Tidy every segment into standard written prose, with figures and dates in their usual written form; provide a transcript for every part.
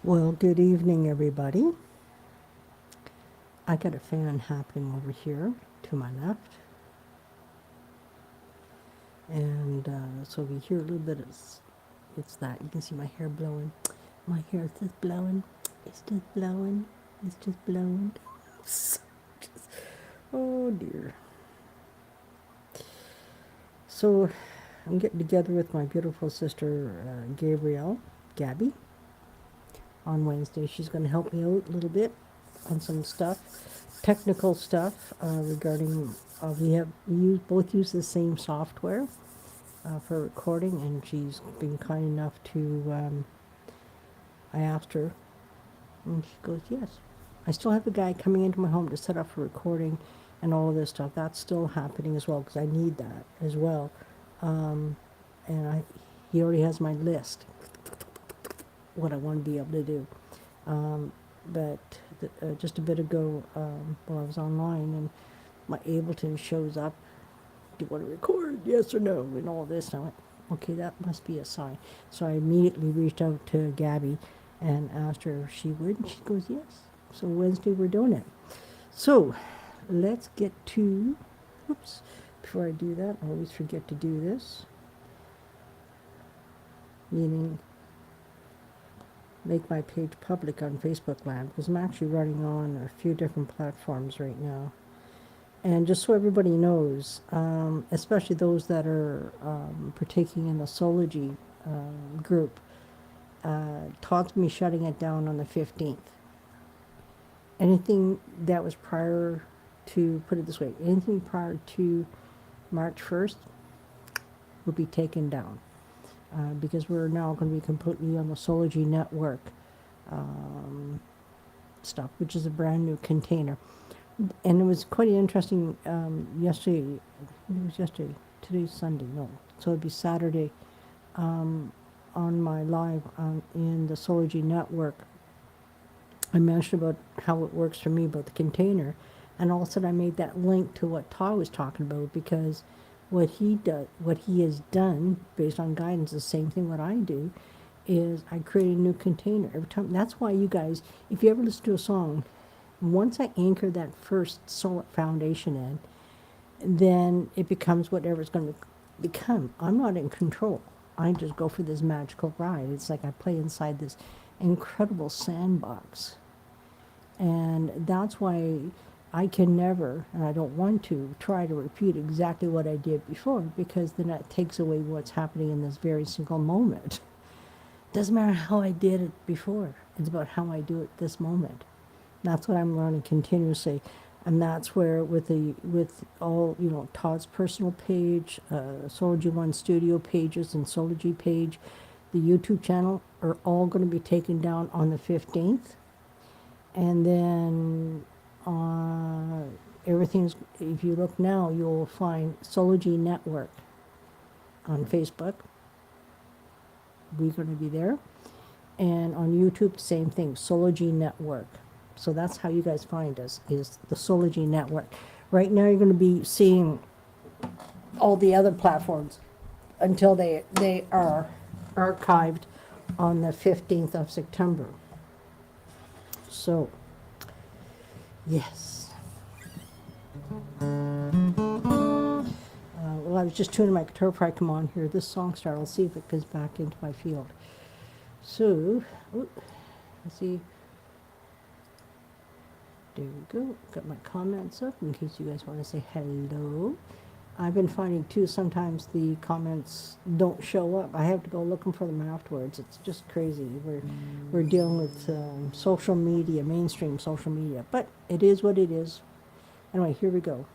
Well, good evening, everybody. I got a fan happening over here to my left. And so we hear a little bit of, it's that. You can see my hair blowing. My hair is just blowing. It's just blowing. It's just blowing. Oh, dear. So I'm getting together with my beautiful sister, Gabrielle, Gabby, on Wednesday. She's going to help me out a little bit on some stuff, technical stuff regarding. We both use the same software for recording, and she's been kind enough to. I asked her, and she goes, "Yes." I still have a guy coming into my home to set up for recording, and all of this stuff. That's still happening as well because I need that as well. And he already has my list, what I want to be able to do. But just a bit ago, while I was online, and my Ableton shows up. Do you want to record? Yes or no? And all this. And I went, okay, that must be a sign. So I immediately reached out to Gabby and asked her if she would. And she goes, yes. So Wednesday we're doing it. So let's get to, oops, before I do that, I always forget to do this. Meaning, make my page public on Facebook Land, because I'm actually running on a few different platforms right now. And just so everybody knows, especially those that are partaking in the Soulogy group, Todd's going to be shutting it down on the 15th. Anything that was prior to, put it this way, anything prior to March 1st will be taken down. Because we're now going to be completely on the Soulogy network stuff, which is a brand new container. And it was quite interesting yesterday. It was yesterday. Today's Sunday. No, so it'd be Saturday. On my live in the Soulogy network, I mentioned about how it works for me about the container, and all of a sudden I made that link to what Todd was talking about, because what he has done based on guidance, the same thing what I do, is I create a new container every time. That's why you guys, if you ever listen to a song, once I anchor that first solid foundation in, then it becomes whatever it's going to become. I'm not in control. I just go for this magical ride. It's like I play inside this incredible sandbox. And that's why I can never, and I don't want to, try to repeat exactly what I did before, because then that takes away what's happening in this very single moment. Doesn't matter how I did it before. It's about how I do it this moment. That's what I'm learning continuously, and that's where with all Todd's personal page, Soulogy One Studio pages, and Soulogy page, the YouTube channel are all going to be taken down on the 15th, and then everything's. If you look now, you'll find Soulogy Network on Facebook. We're going to be there, and on YouTube, same thing, Soulogy Network. So that's how you guys find us, is the Soulogy Network. Right now you're going to be seeing all the other platforms until they are archived on the 15th of September. So, yes. Well, I was just tuning my guitar before I come on here. This song started. I'll see if it goes back into my field. So, let's see. There we go. Got my comments up in case you guys want to say hello. I've been finding too sometimes the comments don't show up. I have to go looking for them afterwards. It's just crazy. We're dealing with social media, mainstream social media, but it is what it is. Anyway, here we go.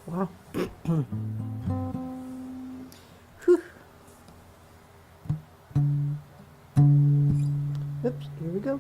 Wow. Whew. Oops, here we go.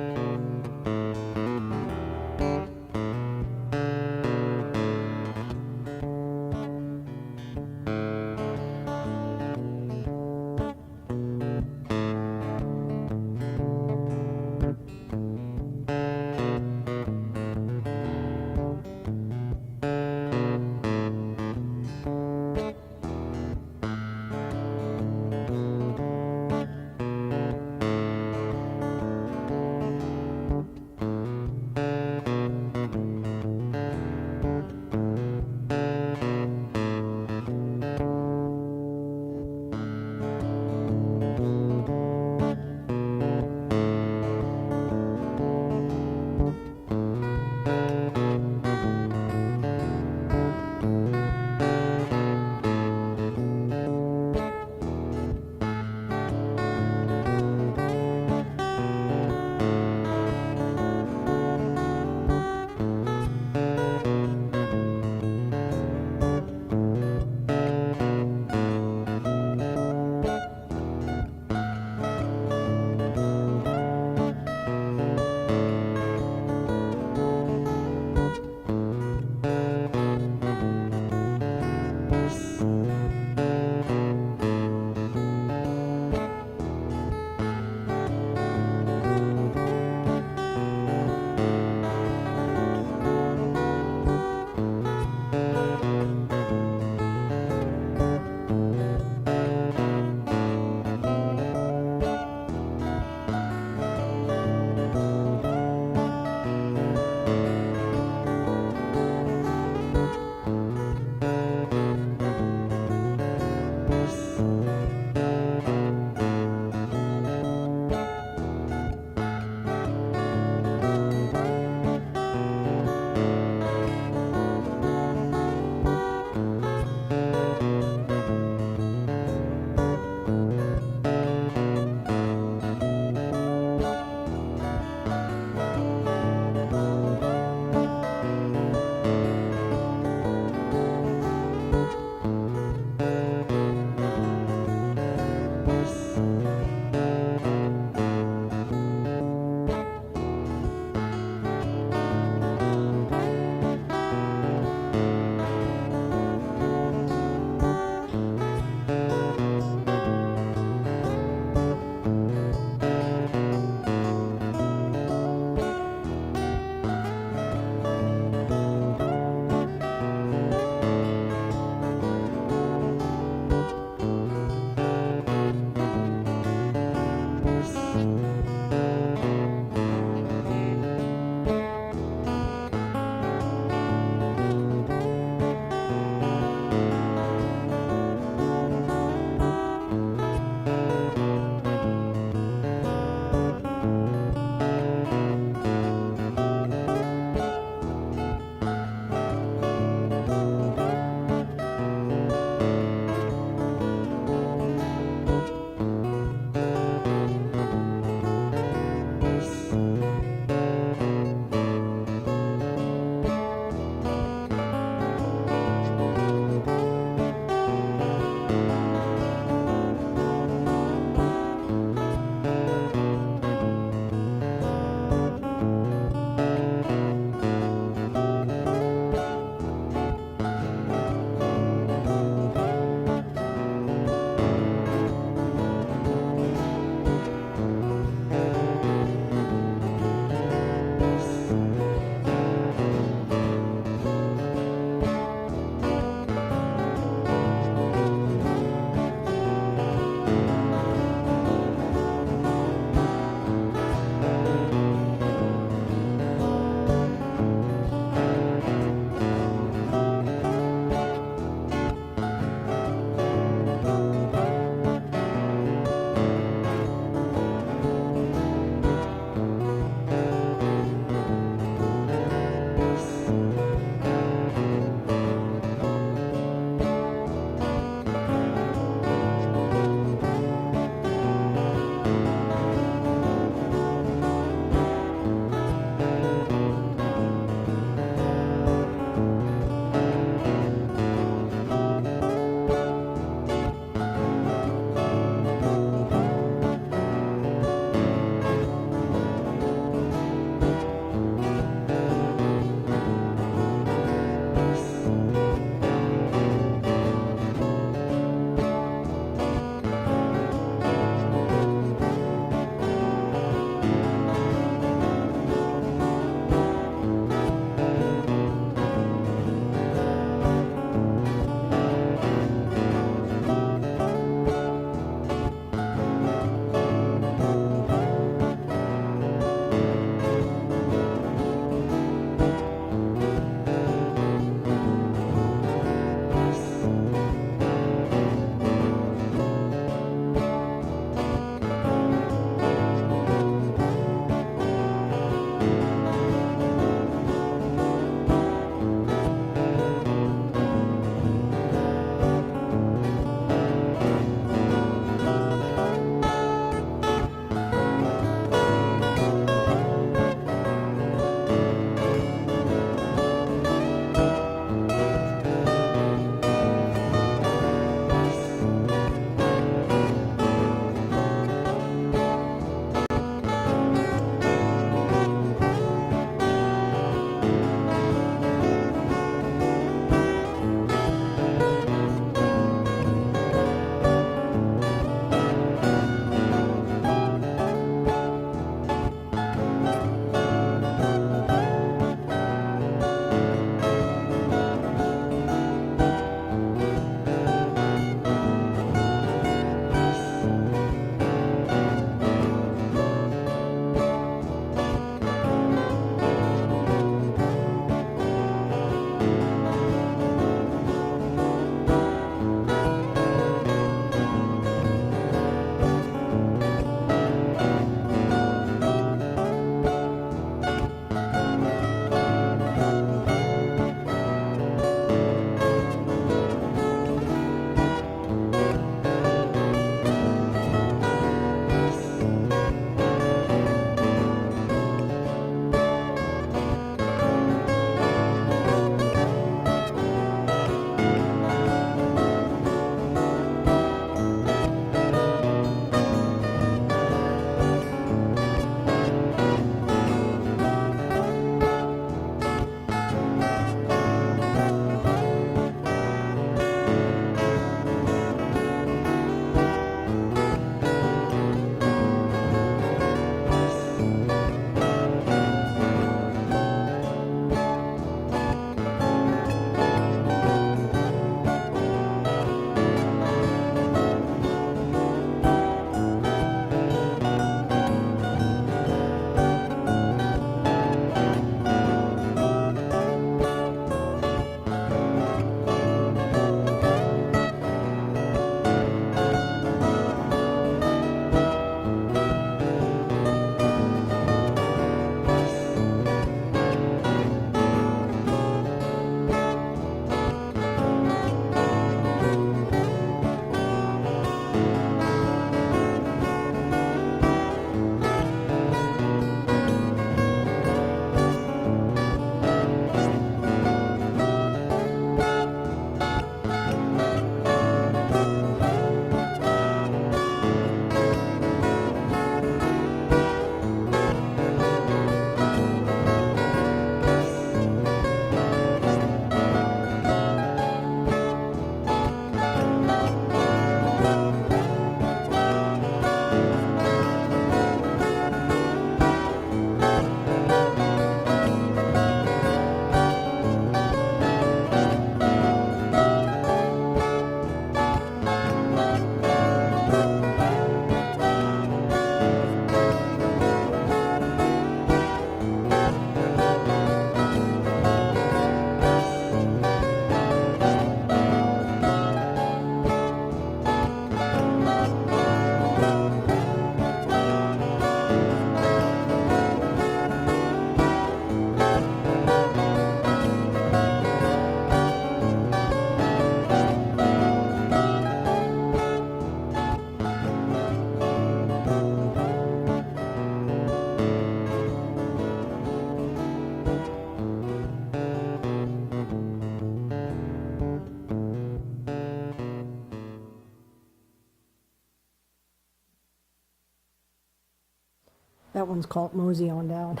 That one's called Mosey on Down.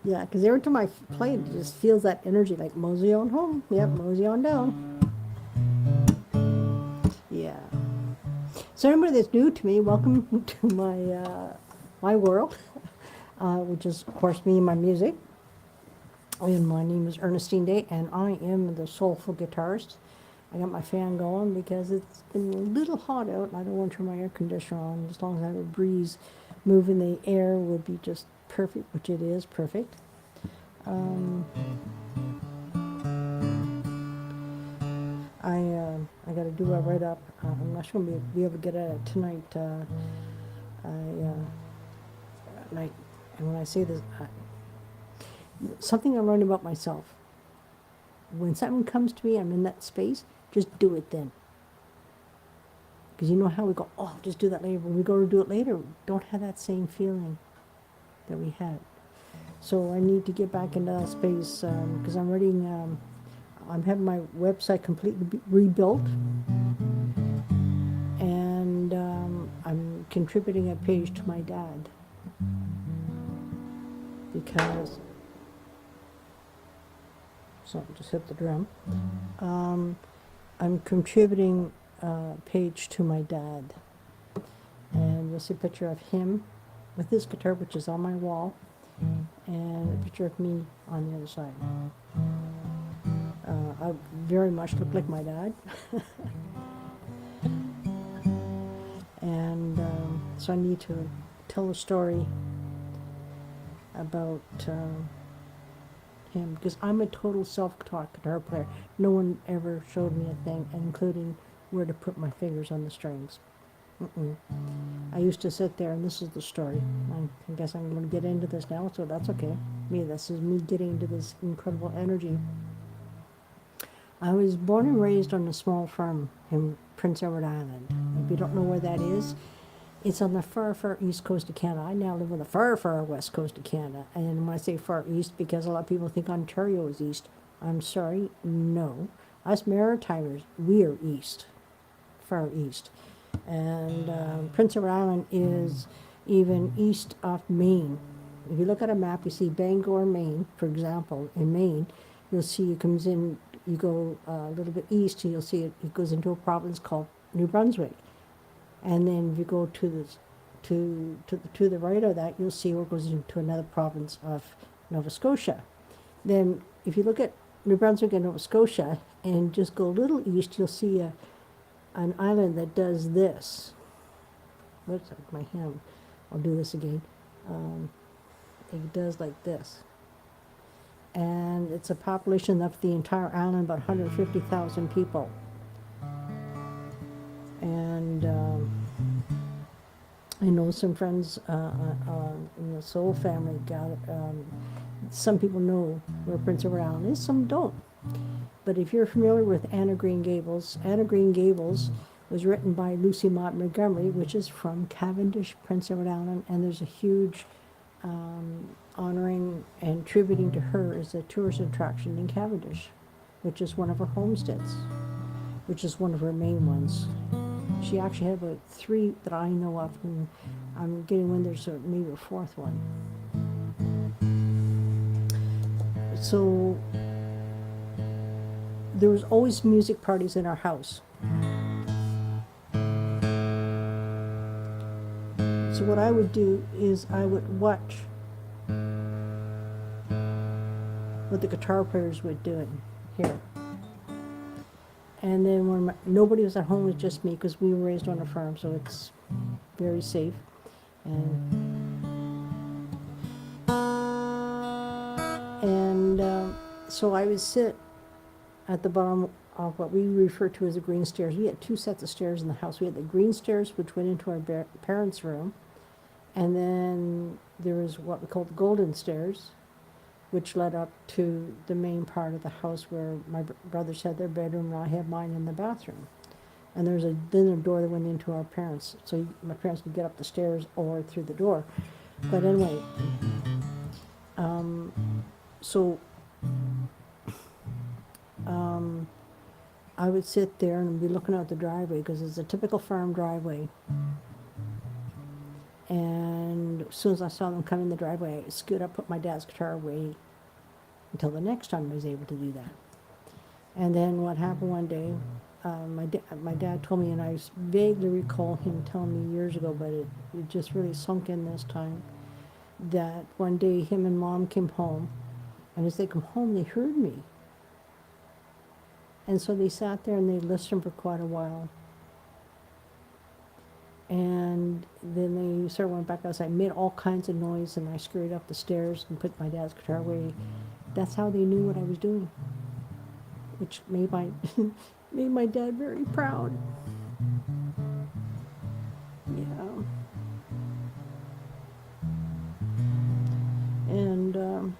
Yeah, because every time I play it, it just feels that energy, like mosey on home. Yep, mosey on down. Yeah. So anybody that's new to me, welcome to my world, which is of course me and my music. And my name is Ernestine Day, and I am the Soulful Guitarist. I got my fan going because it's been a little hot out, and I don't want to turn my air conditioner on. As long as I have a breeze moving, the air would be just perfect, which it is perfect. I got to do a write up. I'm not sure I'll be able to get at it tonight. Like, and when I say this, something I learned about myself. When something comes to me, I'm in that space. Just do it then. Because you know how we go, oh, just do that later. When we go to do it later, we don't have that same feeling that we had. So I need to get back into that space because I'm writing. I'm having my website completely rebuilt, and I'm contributing a page to my dad because. So just hit the drum. I'm contributing a page to my dad, and you'll see a picture of him with his guitar, which is on my wall, and a picture of me on the other side. I very much look like my dad. And so I need to tell a story about him, because I'm a total self-taught guitar player. No one ever showed me a thing, including where to put my fingers on the strings. I used to sit there, and this is the story. I guess I'm going to get into this now, so that's okay. This is me getting into this incredible energy. I was born and raised on a small farm in Prince Edward Island. If you don't know where that is, it's on the far, far east coast of Canada. I now live on the far, far west coast of Canada. And when I say far east, because a lot of people think Ontario is east, I'm sorry, no. Us Maritimers, we are east, far east. And Prince Edward Island is even east of Maine. If you look at a map, you see Bangor, Maine, for example, in Maine, you'll see it comes in, you go a little bit east, and you'll see it goes into a province called New Brunswick. And then if you go to the right of that, you'll see where it goes into another province of Nova Scotia. Then if you look at New Brunswick and Nova Scotia and just go a little east, you'll see an island that does this. Whoops, my hand. I'll do this again. It does like this. And it's a population of the entire island, about 150,000 people. And I know some friends in the Soul family some people know where Prince Edward Island is, some don't. But if you're familiar with Anne of Green Gables was written by Lucy Maud Montgomery, which is from Cavendish, Prince Edward Island, and there's a huge honoring and tributing to her as a tourist attraction in Cavendish, which is one of her homesteads, which is one of her main ones. She actually had about 3 that I know of, and I'm getting when there's maybe a 4th one. So there was always music parties in our house. So what I would do is I would watch what the guitar players were doing here. And then when nobody was at home, it was just me, because we were raised on a farm, so it's very safe. And so I would sit at the bottom of what we refer to as the green stairs. We had 2 sets of stairs in the house. We had the green stairs, which went into our parents' room, and then there was what we called the golden stairs, which led up to the main part of the house where my brothers had their bedroom and I had mine in the bathroom. And there's then a door that went into our parents, so my parents could get up the stairs or through the door. But anyway, I would sit there and be looking out the driveway, because it's a typical farm driveway. And as soon as I saw them come in the driveway, I scoot up, put my dad's guitar away until the next time I was able to do that. And then what happened one day, my dad told me, and I vaguely recall him telling me years ago, but it just really sunk in this time, that one day him and mom came home, and as they come home, they heard me. And so they sat there and they listened for quite a while. And then they sort of went back outside, made all kinds of noise, and I scurried up the stairs and put my dad's guitar away. That's how they knew what I was doing, which made my made my dad very proud. Yeah. And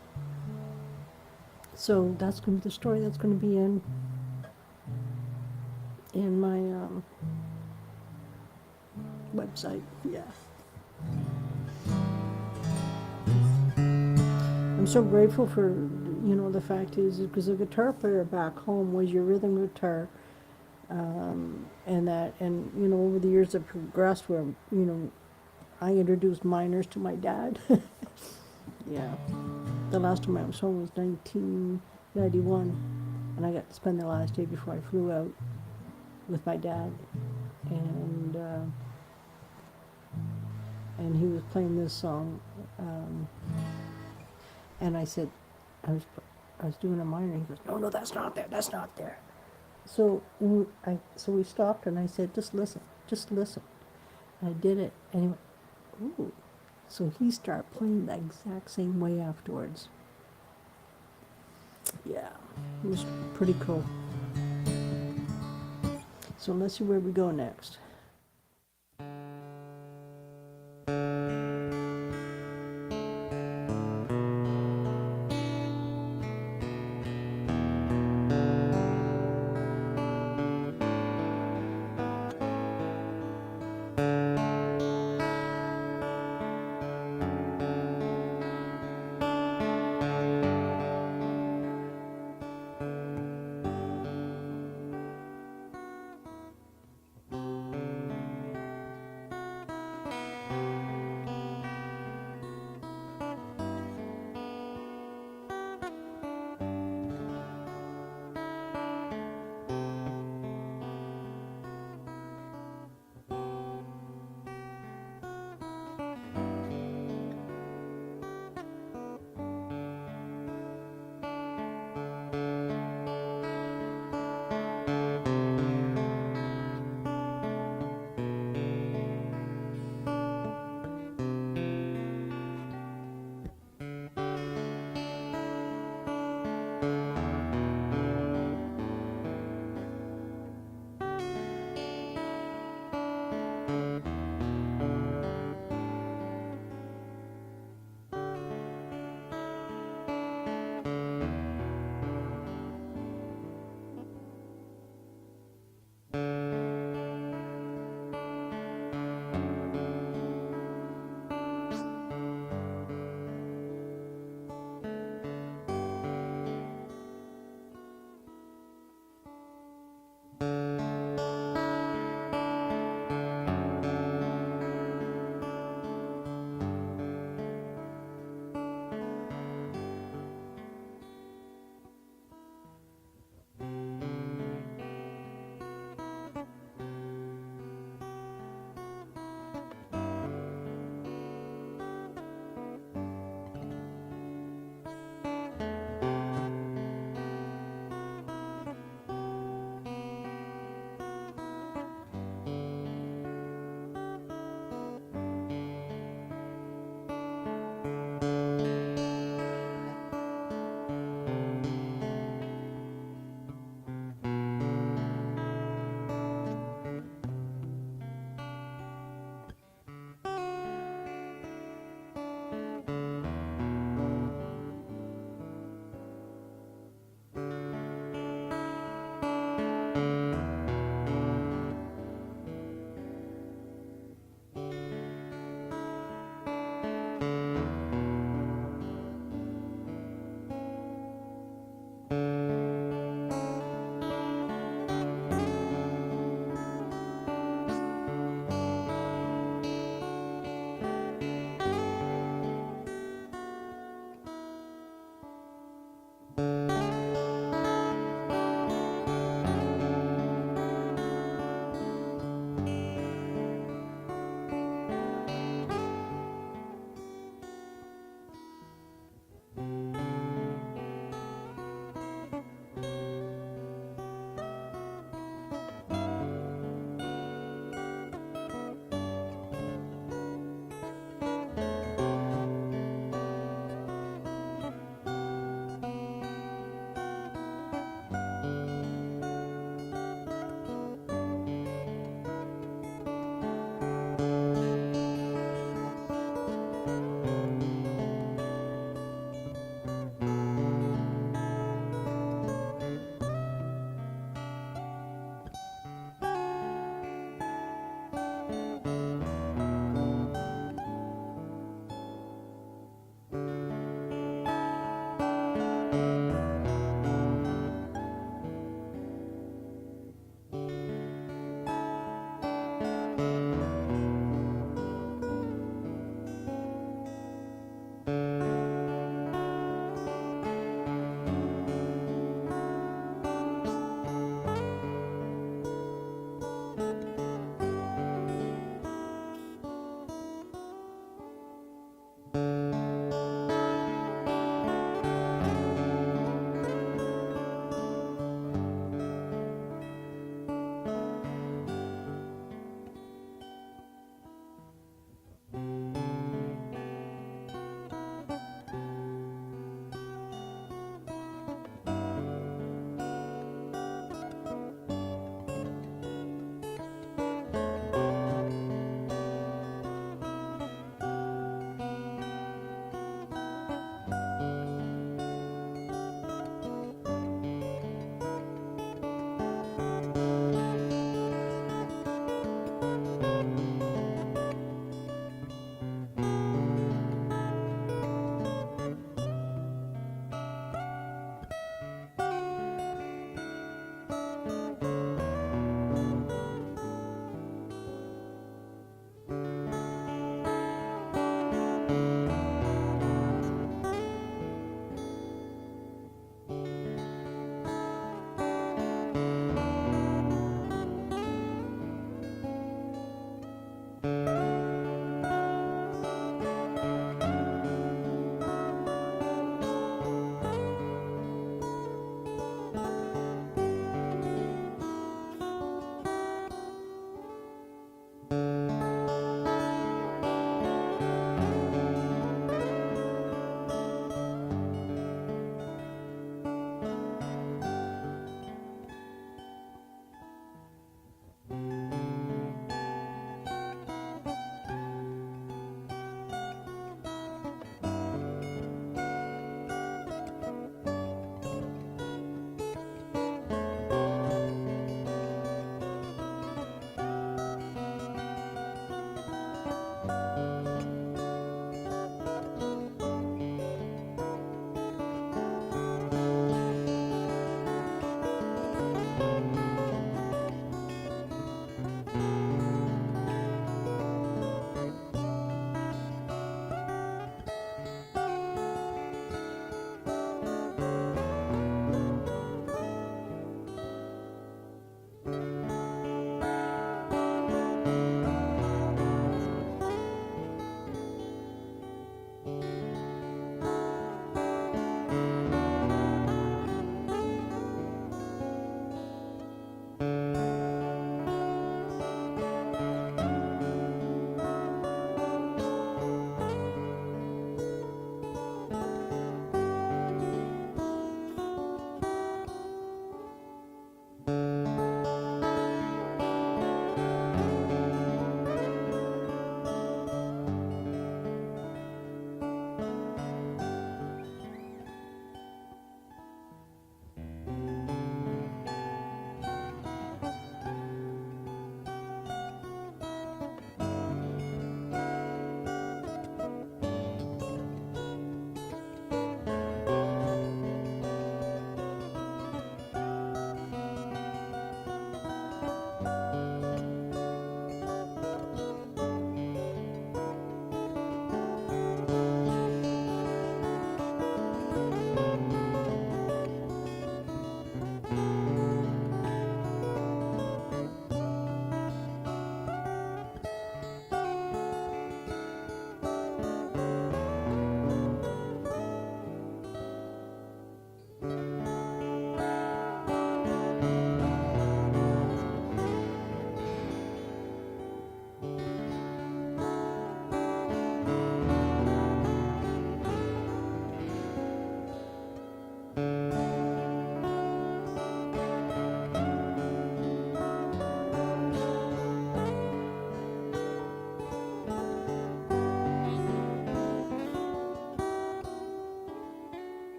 so that's going to be the story that's going to be in my website. Yeah. I'm so grateful for, the fact is because the guitar player back home was your rhythm guitar, and over the years it progressed where, I introduced minors to my dad. Yeah. The last time I was home was 1991, and I got to spend the last day before I flew out with my dad, and he was playing this song, and I said, I was doing a minor. He goes, no, that's not there. That's not there. So we stopped, and I said, just listen. And I did it, and he went, ooh. So he started playing the exact same way afterwards. Yeah, it was pretty cool. So let's see where we go next.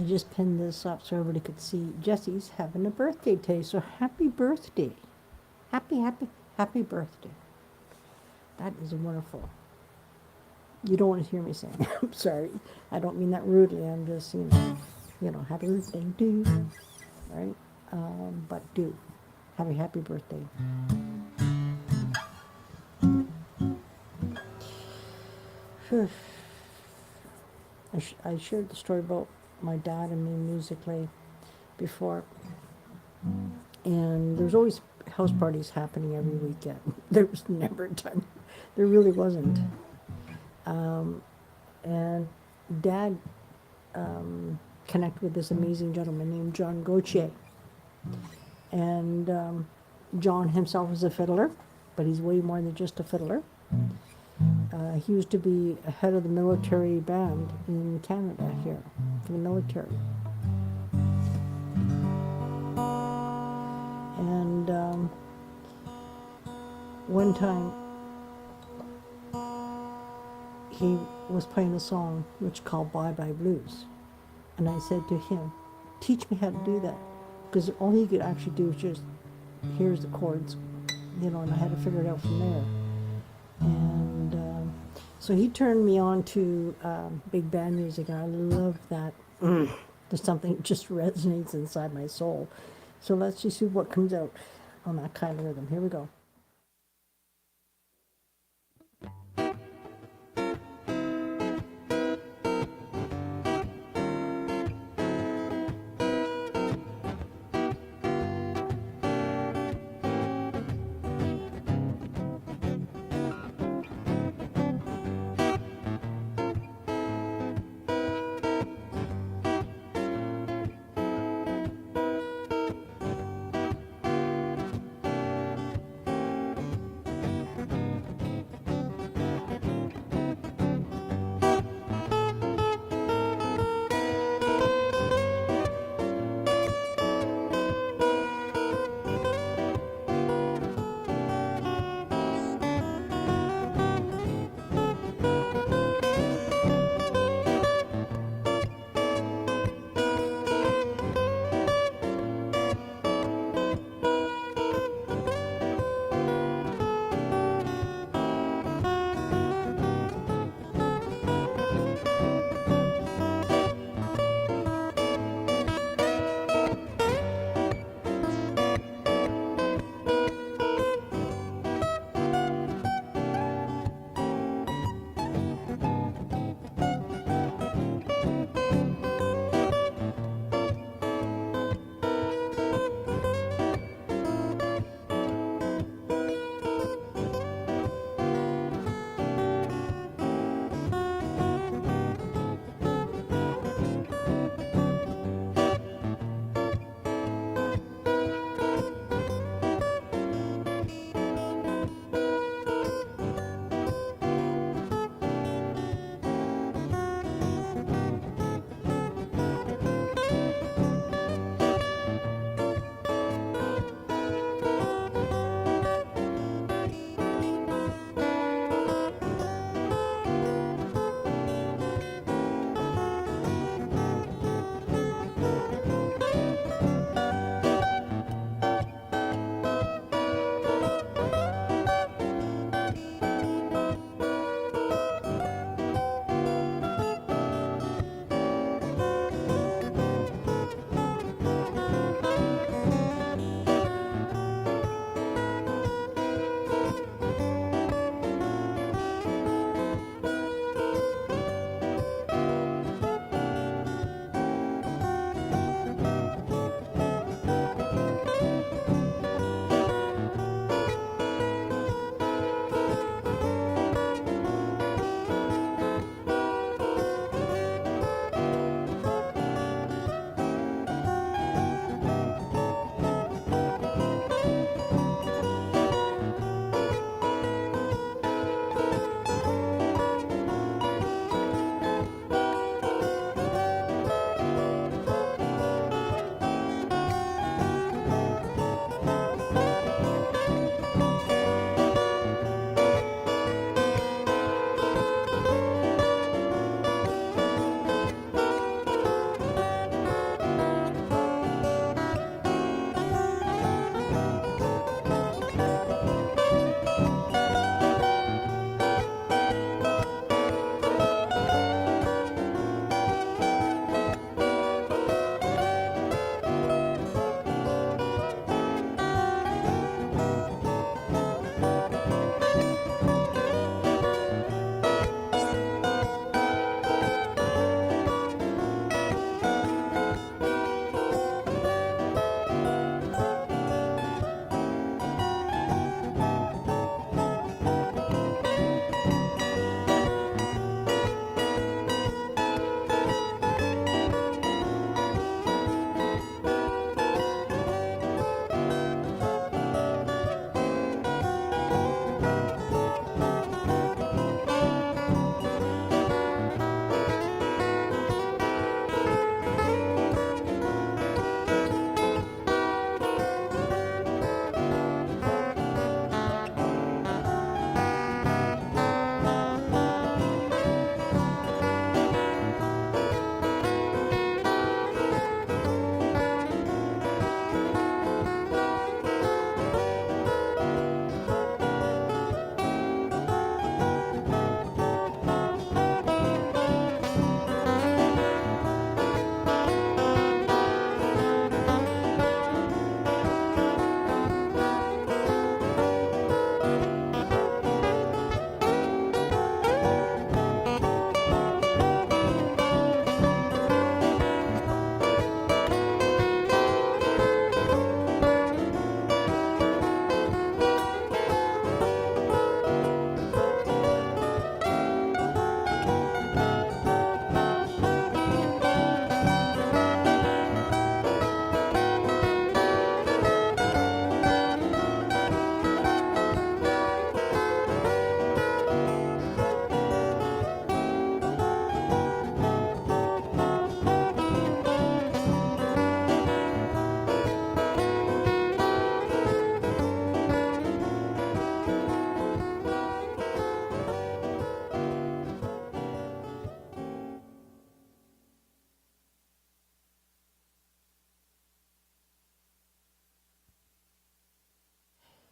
I just pinned this up so everybody could see. Jesse's having a birthday today, so happy birthday. Happy birthday. That is wonderful. You don't want to hear me saying, I'm sorry. I don't mean that rudely. I'm just, happy birthday, do. Right? But do. Happy birthday. I shared the story about my dad and me musically before. And there's always house parties happening every weekend. There was never a time. There really wasn't. And Dad connected with this amazing gentleman named John Gauthier. And John himself is a fiddler, but he's way more than just a fiddler. He used to be head of the military band in Canada here, for the military. And one time he was playing a song which called Bye Bye Blues. And I said to him, teach me how to do that. Because all he could actually do was just, here's the chords, and I had to figure it out from there. And so he turned me on to big band music, and I love that. There's something that just resonates inside my soul. So let's just see what comes out on that kind of rhythm. Here we go.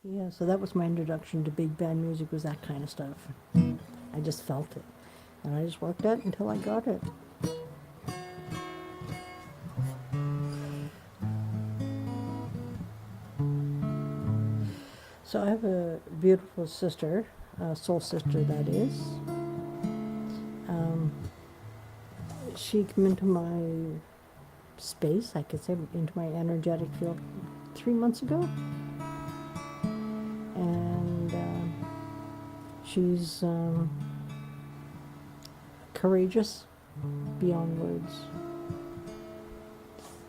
Yeah, so that was my introduction to big band music, was that kind of stuff. I just felt it. And I just worked at it until I got it. So I have a beautiful sister, a soul sister that is. Um, she came into my space, I could say, into my energetic field 3 months ago. And she's courageous beyond words.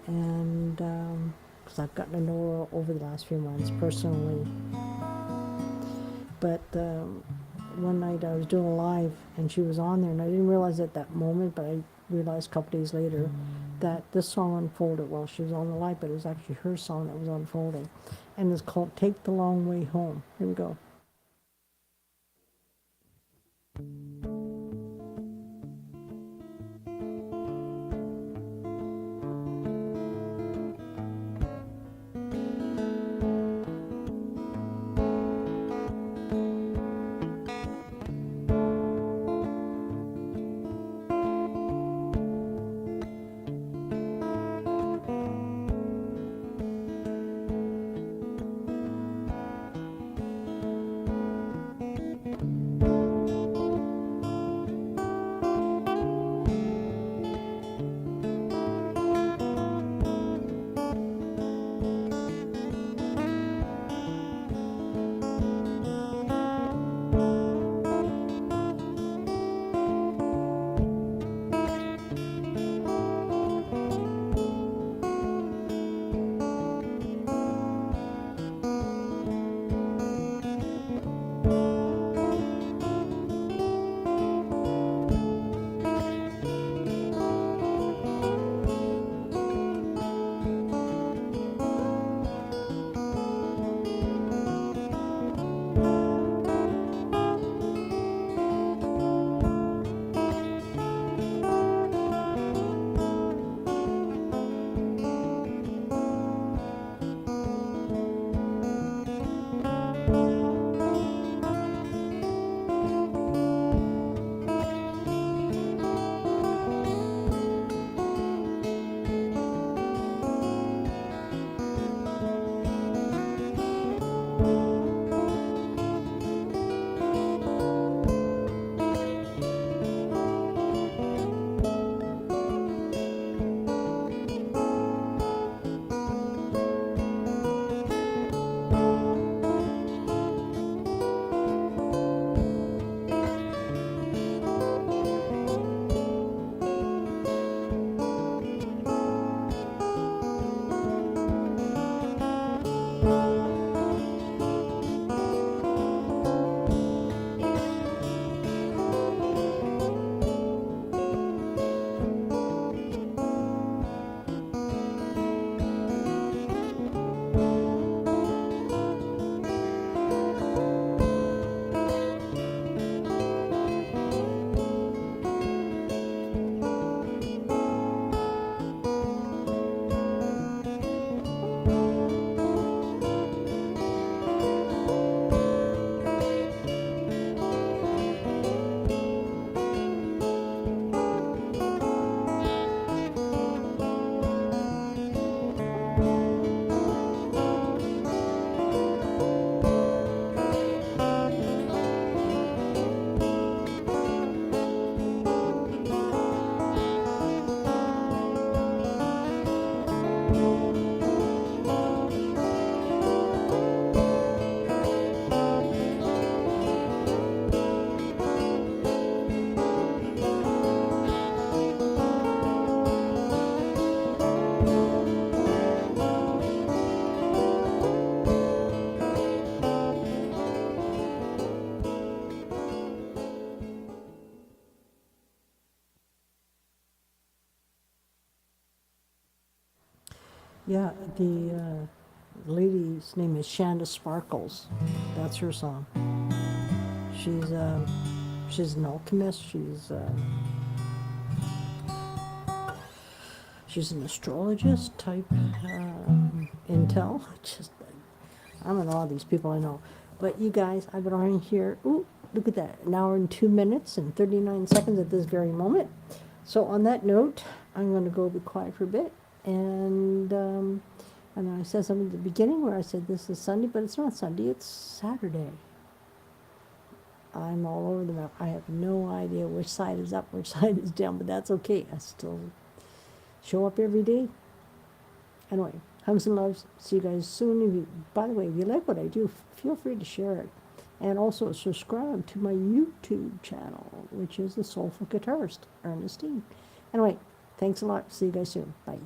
And because I've gotten to know her over the last few months personally. But one night I was doing a live and she was on there, and I didn't realize at that moment, but I realized a couple days later that this song unfolded while she was on the live, but it was actually her song that was unfolding. And it's called Take the Long Way Home. Here we go. Yeah, the lady's name is Shanda Sparkles. That's her song. She's she's an alchemist. She's an astrologist type intel. Just I'm in awe of these people I know. But you guys, I've been on here, ooh, look at that, an hour and 2 minutes and 39 seconds at this very moment. So on that note, I'm going to go be quiet for a bit. And I said something at the beginning where I said this is Sunday, but it's not Sunday, it's Saturday. I'm all over the map. I have no idea which side is up, which side is down, but that's okay. I still show up every day. Anyway, hugs and loves. See you guys soon. If you, by the way, if you like what I do, feel free to share it. And also subscribe to my YouTube channel, which is the Soulful Guitarist, Ernestine. Anyway, thanks a lot. See you guys soon. Bye.